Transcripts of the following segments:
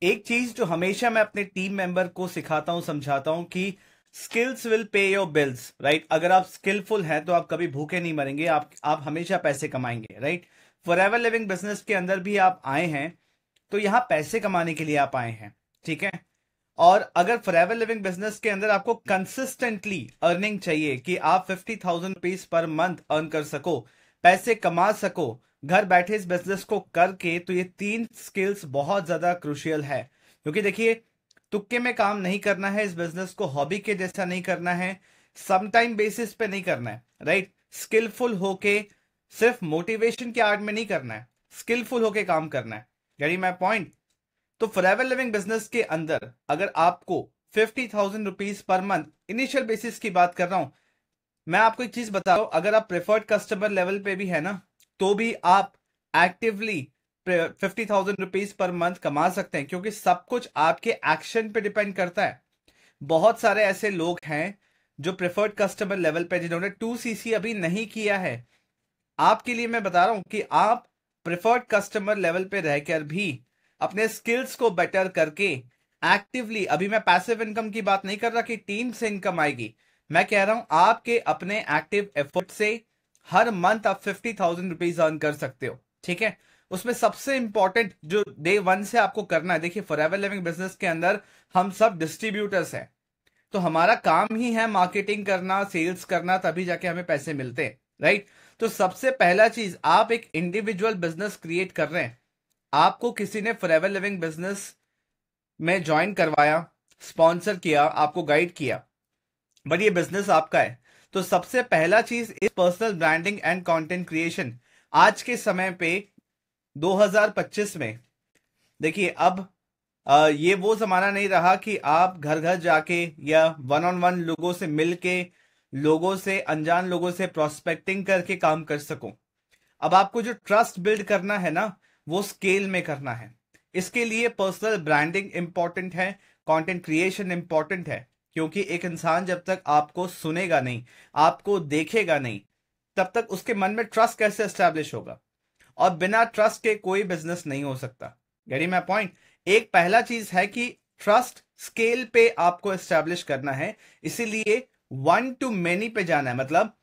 एक चीज जो हमेशा मैं अपने टीम मेंबर को सिखाता हूं, समझाता हूं कि skills will pay your bills, right. अगर आप स्किलफुल हैं तो आप कभी भूखे नहीं मरेंगे, आप हमेशा पैसे कमाएंगे, राइट। फॉरएवर लिविंग बिजनेस के अंदर भी आप आए हैं तो यहां पैसे कमाने के लिए आप आए हैं, ठीक है। और अगर फॉरएवर लिविंग बिजनेस के अंदर आपको कंसिस्टेंटली अर्निंग चाहिए कि आप 50,000 रुपीज पर मंथ अर्न कर सको, पैसे कमा सको घर बैठे इस बिजनेस को करके, तो ये तीन स्किल्स बहुत ज्यादा क्रुशियल है। क्योंकि देखिए, तुक्के में काम नहीं करना है, इस बिजनेस को हॉबी के जैसा नहीं करना है, सम टाइम बेसिस पे नहीं करना है, राइट। स्किलफुल होके सिर्फ मोटिवेशन के आड़ में नहीं करना है, स्किलफुल होके काम करना है। यानी माई पॉइंट। तो फॉरएवर लिविंग बिजनेस के अंदर अगर आपको 50,000 rupees per month initial basis की बात कर रहा हूं, मैं आपको एक चीज बता रहा हूं, अगर आप प्रेफर्ड कस्टमर लेवल पे भी है ना, तो भी आप एक्टिवली 50,000 रुपीज पर मंथ कमा सकते हैं, क्योंकि सब कुछ आपके एक्शन पे डिपेंड करता है। बहुत सारे ऐसे लोग हैं जो प्रेफर्ड कस्टमर लेवल पे, जिन्होंने 2CC अभी नहीं किया है। आपके लिए मैं बता रहा हूं कि आप प्रेफर्ड कस्टमर लेवल पे रहकर भी अपने स्किल्स को बेटर करके एक्टिवली, अभी मैं पैसिव इनकम की बात नहीं कर रहा कि टीम से इनकम आएगी, मैं कह रहा हूं आपके अपने एक्टिव एफर्ट से हर मंथ आप 50,000 रुपीज अर्न कर सकते हो, ठीक है। उसमें सबसे इंपॉर्टेंट जो डे वन से आपको करना है, देखिए फॉरएवर लिविंग बिजनेस के अंदर हम सब डिस्ट्रीब्यूटर्स हैं, तो हमारा काम ही है मार्केटिंग करना, सेल्स करना, तभी जाके हमें पैसे मिलते हैं, राइट। तो सबसे पहला चीज, आप एक इंडिविजुअल बिजनेस क्रिएट कर रहे हैं, आपको किसी ने फॉरएवर लिविंग बिजनेस में ज्वाइन करवाया, स्पॉन्सर किया, आपको गाइड किया, बट ये बिजनेस आपका है। तो सबसे पहला चीज is personal branding and content creation. आज के समय पे 2025 में देखिए, अब ये वो जमाना नहीं रहा कि आप घर घर जाके या वन ऑन वन लोगों से मिलके, लोगों से, अनजान लोगों से प्रोस्पेक्टिंग करके काम कर सको। अब आपको जो ट्रस्ट बिल्ड करना है ना, वो स्केल में करना है। इसके लिए पर्सनल ब्रांडिंग इंपॉर्टेंट है, कंटेंट क्रिएशन इंपॉर्टेंट है। क्योंकि एक इंसान जब तक आपको सुनेगा नहीं, आपको देखेगा नहीं, तब तक उसके मन में ट्रस्ट कैसे एस्टैब्लिश होगा। और बिना ट्रस्ट के कोई बिजनेस नहीं हो सकता। यानी मैं पॉइंट, एक पहला चीज है कि ट्रस्ट स्केल पे आपको एस्टैब्लिश करना है। इसीलिए वन टू मेनी पे जाना है, मतलब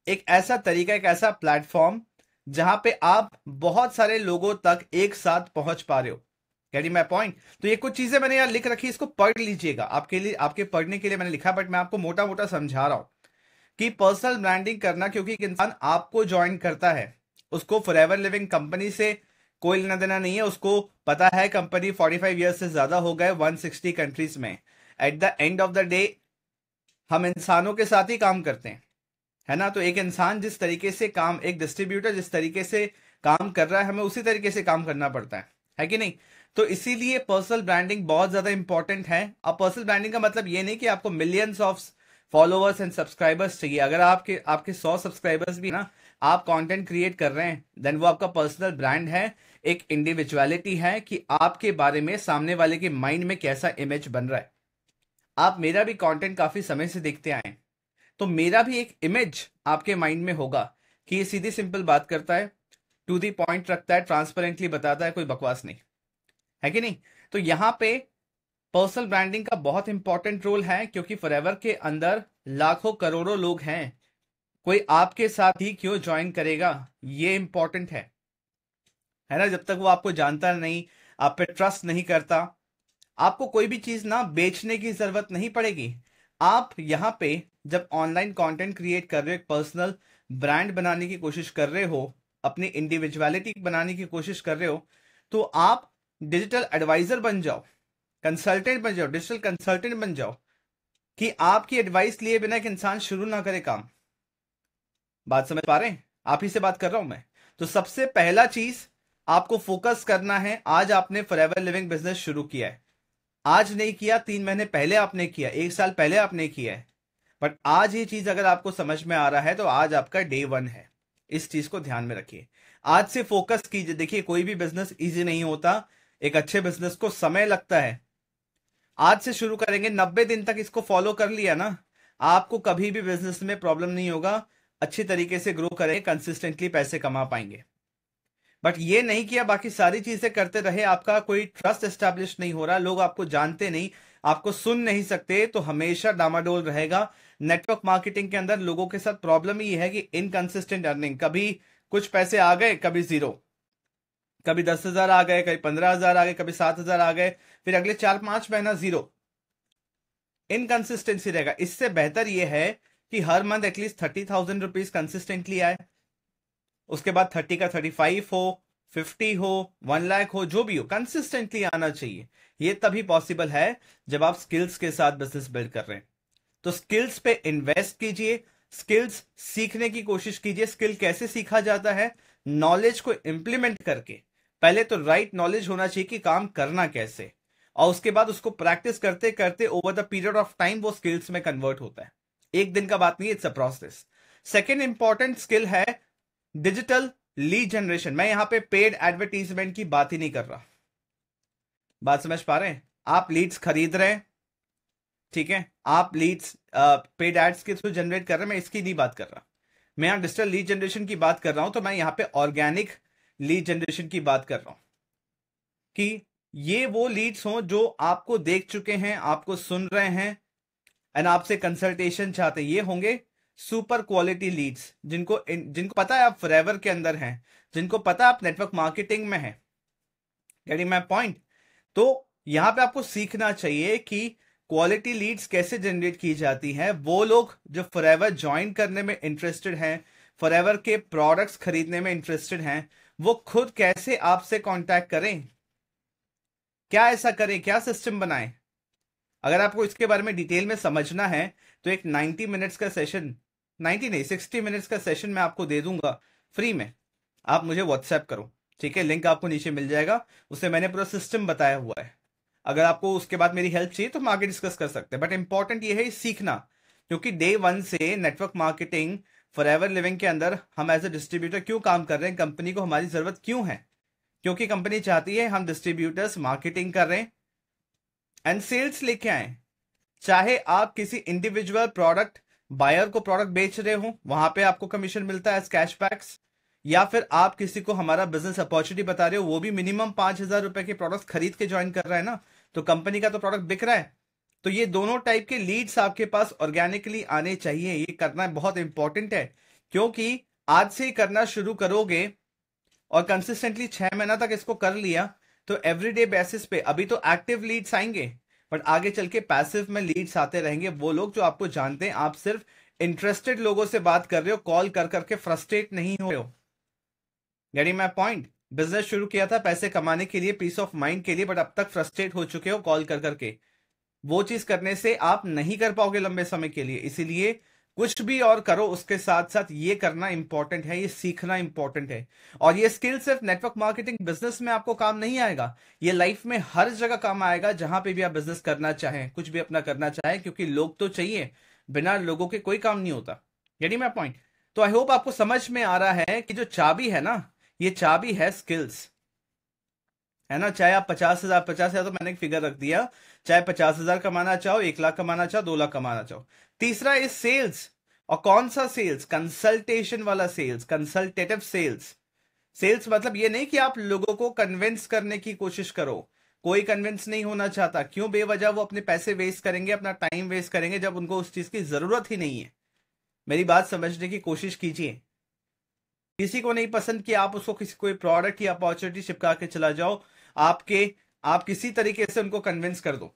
एक ऐसा तरीका, एक ऐसा प्लेटफॉर्म जहां पे आप बहुत सारे लोगों तक एक साथ पहुंच पा रहे हो। यानी मैं पॉइंट। तो ये कुछ चीजें मैंने यार लिख रखी, इसको पढ़ लीजिएगा, आपके लिए, आपके पढ़ने के लिए मैंने लिखा, बट मैं आपको मोटा मोटा समझा रहा हूं कि पर्सनल ब्रांडिंग करना, क्योंकि एक इंसान आपको ज्वाइन करता है, उसको फॉरएवर लिविंग कंपनी से कोई लेना देना नहीं है। उसको पता है कंपनी 45 ईयर्स से ज्यादा हो गए 160 कंट्रीज में। At the end of the day हम इंसानों के साथ ही काम करते हैं, है ना। तो एक इंसान जिस तरीके से काम, एक डिस्ट्रीब्यूटर जिस तरीके से काम कर रहा है, हमें उसी तरीके से काम करना पड़ता है कि नहीं। तो इसीलिए पर्सनल ब्रांडिंग बहुत ज्यादा इंपॉर्टेंट है। अब पर्सनल ब्रांडिंग का मतलब ये नहीं कि आपको millions of followers and subscribers चाहिए। अगर आपके आपके 100 सब्सक्राइबर्स भी ना, आप कंटेंट क्रिएट कर रहे हैं, देन वो आपका पर्सनल ब्रांड है, एक इंडिविजुअलिटी है कि आपके बारे में सामने वाले के माइंड में कैसा इमेज बन रहा है। आप मेरा भी कंटेंट काफी समय से देखते आए हैं, तो मेरा भी एक इमेज आपके माइंड में होगा कि ये सीधी सिंपल बात करता है, टू दी पॉइंट रखता है, ट्रांसपेरेंटली बताता है, कोई बकवास नहीं, है कि नहीं। तो यहां पे पर्सनल ब्रांडिंग का बहुत इंपॉर्टेंट रोल है, क्योंकि फॉरएवर के अंदर लाखों करोड़ों लोग हैं, कोई आपके साथ ही क्यों ज्वाइन करेगा, ये इंपॉर्टेंट है ना। जब तक वो आपको जानता नहीं, आप पे ट्रस्ट नहीं करता, आपको कोई भी चीज ना बेचने की जरूरत नहीं पड़ेगी। आप यहां पे जब ऑनलाइन कंटेंट क्रिएट कर रहे हो, एक पर्सनल ब्रांड बनाने की कोशिश कर रहे हो, अपनी इंडिविजुअलिटी बनाने की कोशिश कर रहे हो, तो आप डिजिटल एडवाइजर बन जाओ, कंसल्टेंट बन जाओ, डिजिटल कंसल्टेंट बन जाओ, कि आपकी एडवाइस लिए बिना एक इंसान शुरू ना करे काम। बात समझ पा रहे हैं? आप ही से बात कर रहा हूं मैं। तो सबसे पहला चीज आपको फोकस करना है। आज आपने फॉरएवर लिविंग बिजनेस शुरू किया है, आज नहीं किया, 3 महीने पहले आपने किया, 1 साल पहले आपने किया है, बट आज ये चीज अगर आपको समझ में आ रहा है तो आज आपका डे वन है। इस चीज को ध्यान में रखिए, आज से फोकस कीजिए। देखिए, कोई भी बिजनेस इजी नहीं होता, एक अच्छे बिजनेस को समय लगता है। आज से शुरू करेंगे, 90 दिन तक इसको फॉलो कर लिया ना, आपको कभी भी बिजनेस में प्रॉब्लम नहीं होगा, अच्छी तरीके से ग्रो करेंगे, कंसिस्टेंटली पैसे कमा पाएंगे। बट ये नहीं किया, बाकी सारी चीजें करते रहे, आपका कोई ट्रस्ट एस्टेब्लिश नहीं हो रहा, लोग आपको जानते नहीं, आपको सुन नहीं सकते, तो हमेशा डामाडोल रहेगा। नेटवर्क मार्केटिंग के अंदर लोगों के साथ प्रॉब्लम ही है कि इनकंसिस्टेंट अर्निंग, कभी कुछ पैसे आ गए, कभी जीरो, कभी 10,000 आ गए, कभी 15,000 आ गए, कभी 7,000 आ गए, फिर अगले 4-5 महीना जीरो, इनकंसिस्टेंसी रहेगा। इससे बेहतर यह है कि हर मंथ एटलीस्ट 30,000 रुपीज कंसिस्टेंटली आए, उसके बाद 30 का 35 हो, 50 हो, 1 लाख हो, जो भी हो, कंसिस्टेंटली आना चाहिए। ये तभी पॉसिबल है जब आप स्किल्स के साथ बिजनेस बिल्ड कर रहे हैं। तो स्किल्स पे इन्वेस्ट कीजिए, स्किल्स सीखने की कोशिश कीजिए। स्किल कैसे सीखा जाता है? नॉलेज को इंप्लीमेंट करके। पहले तो राइट नॉलेज होना चाहिए कि काम करना कैसे, और उसके बाद उसको प्रैक्टिस करते करते over the period of time वो स्किल्स में कन्वर्ट होता है। एक दिन का बात नहीं है, it's a process. Second important skill है डिजिटल लीड जनरेशन। मैं यहां पे पेड एडवर्टीजमेंट की बात ही नहीं कर रहा, बात समझ पा रहे हैं? आप लीड्स खरीद रहे हैं, ठीक है, आप लीड्स पेड एड्स के थ्रू जनरेट कर रहे हैं, मैं इसकी नहीं बात कर रहा। मैं यहां डिजिटल लीड जनरेशन की बात कर रहा हूं, तो मैं यहां पे ऑर्गेनिक लीड जनरेशन की बात कर रहा हूं कि ये वो लीड्स हों जो आपको देख चुके हैं, आपको सुन रहे हैं एंड आपसे कंसल्टेशन चाहते हैं। ये होंगे सुपर क्वालिटी लीड्स, जिनको पता है आप फॉरएवर के अंदर हैं, जिनको पता है आप नेटवर्क मार्केटिंग में हैं। Getting my point? तो यहां पे आपको सीखना चाहिए कि क्वालिटी लीड्स कैसे जनरेट की जाती हैं। वो लोग जो फॉरएवर ज्वाइन करने में इंटरेस्टेड हैं, फॉरएवर के प्रोडक्ट्स खरीदने में इंटरेस्टेड हैं, वो खुद कैसे आपसे कांटेक्ट करें, क्या ऐसा करें, क्या सिस्टम बनाएं। अगर आपको इसके बारे में डिटेल में समझना है तो एक 90 मिनट्स का सेशन, 90 नहीं 60 मिनट्स का सेशन मैं आपको दे दूंगा फ्री में। आप मुझे व्हाट्सएप करो, ठीक है, लिंक आपको नीचे मिल जाएगा, उससे मैंने पूरा सिस्टम बताया हुआ है। अगर आपको उसके बाद मेरी हेल्प चाहिए तो हम आगे डिस्कस कर सकते हैं, बट इंपॉर्टेंट ये है सीखना, क्योंकि डे 1 से नेटवर्क मार्केटिंग फॉरएवर लिविंग के अंदर हम एज ए डिस्ट्रीब्यूटर क्यों काम कर रहे हैं, कंपनी को हमारी जरूरत क्यों है, क्योंकि कंपनी चाहती है हम डिस्ट्रीब्यूटर्स मार्केटिंग कर रहे हैं एंड सेल्स लेके आए। चाहे आप किसी इंडिविजुअल प्रोडक्ट बायर को प्रोडक्ट बेच रहे हो, वहां पे आपको कमीशन मिलता है कैशबैक्स, या फिर आप किसी को हमारा बिजनेस अपॉर्चुनिटी बता रहे हो, वो भी मिनिमम 5,000 रुपए के प्रोडक्ट खरीद के ज्वाइन कर रहा है ना, तो कंपनी का तो प्रोडक्ट बिक रहा है। तो ये दोनों टाइप के लीड्स आपके पास ऑर्गेनिकली आने चाहिए। ये करना बहुत इंपॉर्टेंट है, क्योंकि आज से ही करना शुरू करोगे और कंसिस्टेंटली 6 महीना तक इसको कर लिया तो एवरीडे बेसिस पे, अभी तो एक्टिव लीड्स आएंगे बट आगे चल के पैसिव में लीड्स आते रहेंगे। वो लोग जो आपको जानते हैं, आप सिर्फ इंटरेस्टेड लोगों से बात कर रहे हो, कॉल कर करके फ्रस्ट्रेट नहीं हो रहे हो। Getting my point? बिजनेस शुरू किया था पैसे कमाने के लिए, पीस ऑफ माइंड के लिए, बट अब तक फ्रस्ट्रेट हो चुके हो कॉल कर करके। वो चीज करने से आप नहीं कर पाओगे लंबे समय के लिए। इसीलिए कुछ भी और करो, उसके साथ साथ ये करना इंपॉर्टेंट है, ये सीखना इंपॉर्टेंट है। और ये स्किल सिर्फ नेटवर्क मार्केटिंग बिजनेस में आपको काम नहीं आएगा, ये लाइफ में हर जगह काम आएगा, जहां पे भी आप बिजनेस करना चाहें, कुछ भी अपना करना चाहें, क्योंकि लोग तो चाहिए, बिना लोगों के कोई काम नहीं होता। Getting my point? तो आई होप आपको समझ में आ रहा है कि जो चाबी है ना, ये चाबी है स्किल्स, है ना। चाहे आप 50,000 तो मैंने एक फिगर रख दिया, चाहे 50,000 कमाना चाहो, 1 लाख कमाना चाहो, 2 लाख कमाना चाहो। तीसरा इज सेल्स। और कौन सा सेल्स? कंसल्टेशन वाला सेल्स, कंसल्टेटिव सेल्स। सेल्स मतलब ये नहीं कि आप लोगों को कन्विंस करने की कोशिश करो, कोई कन्विंस नहीं होना चाहता। क्यों बेवजह वो अपने पैसे वेस्ट करेंगे, अपना टाइम वेस्ट करेंगे, जब उनको उस चीज की जरूरत ही नहीं है। मेरी बात समझने की कोशिश कीजिए। किसी को नहीं पसंद कि आप उसको किसी कोई प्रोडक्ट या अपॉर्चुनिटी चिपका के चला जाओ, आप किसी तरीके से उनको कन्विंस कर दो।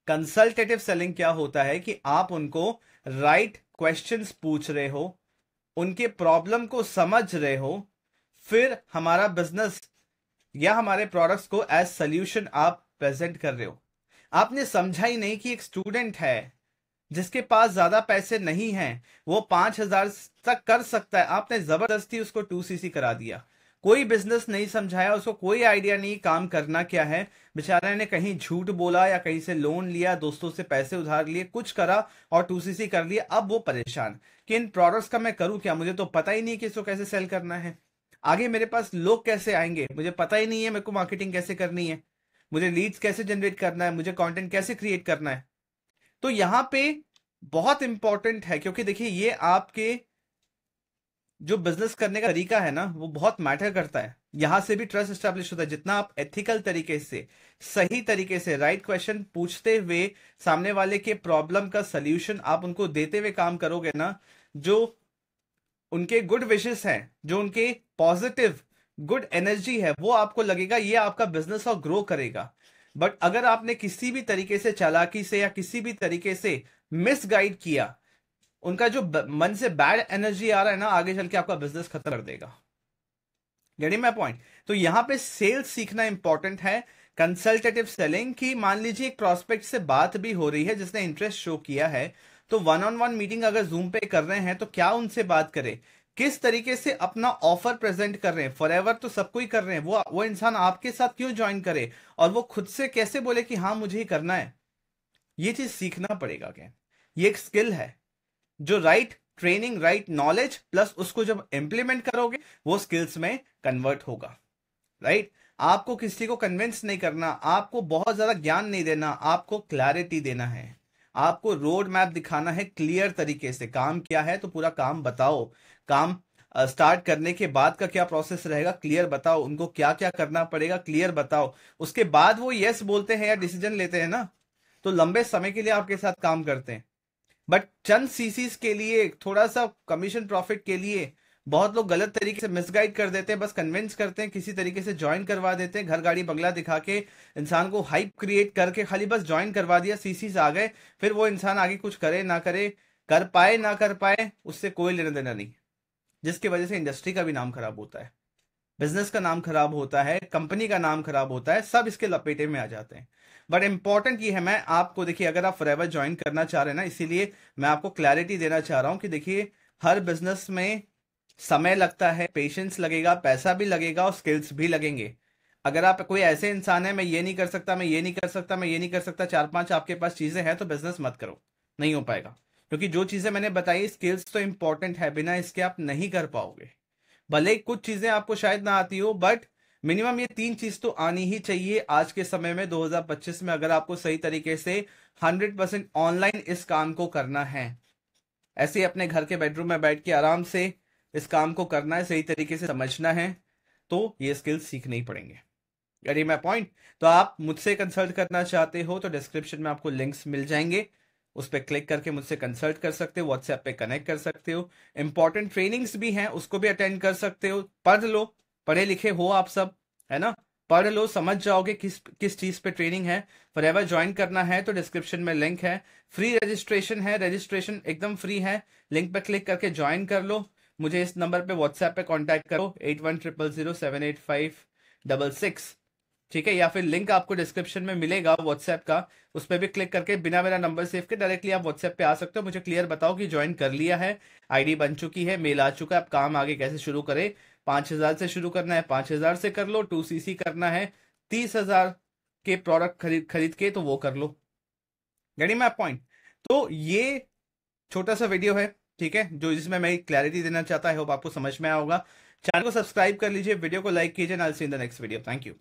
कंसल्टेटिव सेलिंग क्या होता है कि आप उनको राइट क्वेश्चंस पूछ रहे हो, उनके प्रॉब्लम को समझ रहे हो, फिर हमारा बिजनेस या हमारे प्रोडक्ट्स को एज सोल्यूशन आप प्रेजेंट कर रहे हो। आपने समझा ही नहीं कि एक स्टूडेंट है जिसके पास ज्यादा पैसे नहीं हैं, वो 5,000 तक कर सकता है, आपने जबरदस्ती उसको 2cc करा दिया। कोई बिजनेस नहीं समझाया उसको, कोई आइडिया नहीं काम करना क्या है, बेचारे ने कहीं झूठ बोला या कहीं से लोन लिया, दोस्तों से पैसे उधार लिए, कुछ करा और 2cc कर लिया। अब वो परेशान कि इन प्रोडक्ट्स का मैं करूं क्या, मुझे तो पता ही नहीं कि इसको कैसे सेल करना है, आगे मेरे पास लोग कैसे आएंगे, मुझे पता ही नहीं है मेरे को मार्केटिंग कैसे करनी है, मुझे लीड्स कैसे जनरेट करना है, मुझे कंटेंट कैसे क्रिएट करना है। तो यहां पे बहुत इंपॉर्टेंट है, क्योंकि देखिए ये आपके जो बिजनेस करने का तरीका है ना वो बहुत मैटर करता है। यहां से भी ट्रस्ट एस्टेब्लिश होता है। जितना आप एथिकल तरीके से, सही तरीके से राइट क्वेश्चन पूछते हुए सामने वाले के प्रॉब्लम का सल्यूशन आप उनको देते हुए काम करोगे ना, जो उनके गुड विशेस हैं, जो उनके पॉजिटिव गुड एनर्जी है, वो आपको लगेगा ये आपका बिजनेस और ग्रो करेगा। बट अगर आपने किसी भी तरीके से, चालाकी से या किसी भी तरीके से मिसगाइड किया, उनका जो मन से बैड एनर्जी आ रहा है ना, आगे चल के आपका बिजनेस खत्म कर देगा। Getting my point? तो यहां पे सेल्स सीखना इंपॉर्टेंट है। कंसल्टेटिव सेलिंग की, मान लीजिए एक प्रोस्पेक्ट से बात भी हो रही है जिसने इंटरेस्ट शो किया है, तो वन ऑन वन मीटिंग अगर जूम पे कर रहे हैं तो क्या उनसे बात करें, किस तरीके से अपना ऑफर प्रेजेंट कर रहे हैं। फॉरएवर तो सबको ही कर रहे हैं, वो इंसान आपके साथ क्यों ज्वाइन करे, और वो खुद से कैसे बोले कि हाँ मुझे ही करना है। ये चीज सीखना पड़ेगा। क्या ये एक स्किल है जो right training, right knowledge plus उसको जब इंप्लीमेंट करोगे वो स्किल्स में कन्वर्ट होगा। राइट? आपको किसी को कन्विंस नहीं करना, आपको बहुत ज्यादा ज्ञान नहीं देना, आपको क्लैरिटी देना है, आपको रोड मैप दिखाना है क्लियर तरीके से। काम क्या है तो पूरा काम बताओ, काम स्टार्ट करने के बाद का क्या प्रोसेस रहेगा क्लियर बताओ, उनको क्या क्या करना पड़ेगा क्लियर बताओ। उसके बाद वो यस बोलते हैं या डिसीजन लेते हैं ना, तो लंबे समय के लिए आपके साथ काम करते हैं। बट चंद सीसीस के लिए, थोड़ा सा कमीशन प्रॉफिट के लिए बहुत लोग गलत तरीके से मिसगाइड कर देते हैं, बस कन्विंस करते हैं, किसी तरीके से ज्वाइन करवा देते हैं, घर गाड़ी बंगला दिखा के इंसान को हाइप क्रिएट करके खाली बस ज्वाइन करवा दिया, सीसीस आ गए, फिर वो इंसान आगे कुछ करे ना करे, कर पाए ना कर पाए, उससे कोई लेना देना नहीं। जिसकी वजह से इंडस्ट्री का भी नाम खराब होता है, बिजनेस का नाम खराब होता है, कंपनी का नाम खराब होता है, सब इसके लपेटे में आ जाते हैं। बट इंपॉर्टेंट ये है, मैं आपको देखिए, अगर आप फॉरएवर ज्वाइन करना चाह रहे हैं ना, इसीलिए मैं आपको क्लैरिटी देना चाह रहा हूं कि देखिए हर बिजनेस में समय लगता है, पेशेंस लगेगा, पैसा भी लगेगा और स्किल्स भी लगेंगे। अगर आप कोई ऐसे इंसान है मैं ये नहीं कर सकता, मैं ये नहीं कर सकता, मैं ये नहीं कर सकता, 4-5 आपके पास चीजें हैं, तो बिजनेस मत करो, नहीं हो पाएगा। क्योंकि जो चीजें मैंने बताई, स्किल्स तो इंपॉर्टेंट है, बिना इसके आप नहीं कर पाओगे। भले कुछ चीजें आपको शायद ना आती हो, बट मिनिमम ये 3 चीज तो आनी ही चाहिए आज के समय में 2025 में, अगर आपको सही तरीके से 100% ऑनलाइन इस काम को करना है। ऐसे ही अपने घर के बेडरूम में बैठ के आराम से इस काम को करना है, सही तरीके से समझना है, तो ये स्किल्स सीखने ही पड़ेंगे। यानी मैं पॉइंट, तो आप मुझसे कंसल्ट करना चाहते हो तो डिस्क्रिप्शन में आपको लिंक्स मिल जाएंगे, उस पर क्लिक करके मुझसे कंसल्ट कर सकते हो, व्हाट्सएप पे कनेक्ट कर सकते हो। इंपॉर्टेंट ट्रेनिंग्स भी हैं, उसको भी अटेंड कर सकते हो। पढ़ लो, पढ़े लिखे हो आप सब, है ना? पढ़ लो, समझ जाओगे किस किस चीज पे ट्रेनिंग है। फॉरएवर ज्वाइन करना है तो डिस्क्रिप्शन में लिंक है, फ्री रजिस्ट्रेशन है, रजिस्ट्रेशन एकदम फ्री है, लिंक पे क्लिक करके ज्वाइन कर लो। मुझे इस नंबर पे व्हाट्सएप पे कांटेक्ट करो, 8100078566, ठीक है? या फिर लिंक आपको डिस्क्रिप्शन में मिलेगा व्हाट्सएप का, उस पर भी क्लिक करके बिना मेरा नंबर सेव के डायरेक्टली आप व्हाट्सएप पे आ सकते हो। मुझे क्लियर बताओ कि ज्वाइन कर लिया है, आईडी बन चुकी है, मेल आ चुका है, अब काम आगे कैसे शुरू करें। 5,000 से शुरू करना है, 5,000 से कर लो। 2cc करना है, 30,000 के प्रोडक्ट खरीद खरीद के, तो वो कर लो। Getting my point? तो ये छोटा सा वीडियो है, ठीक है, जो जिसमें मैं क्लैरिटी देना चाहता है, होप आपको समझ में आया होगा। चैनल को सब्सक्राइब कर लीजिए, वीडियो को लाइक कीजिए। I will see in the next video. Thank you.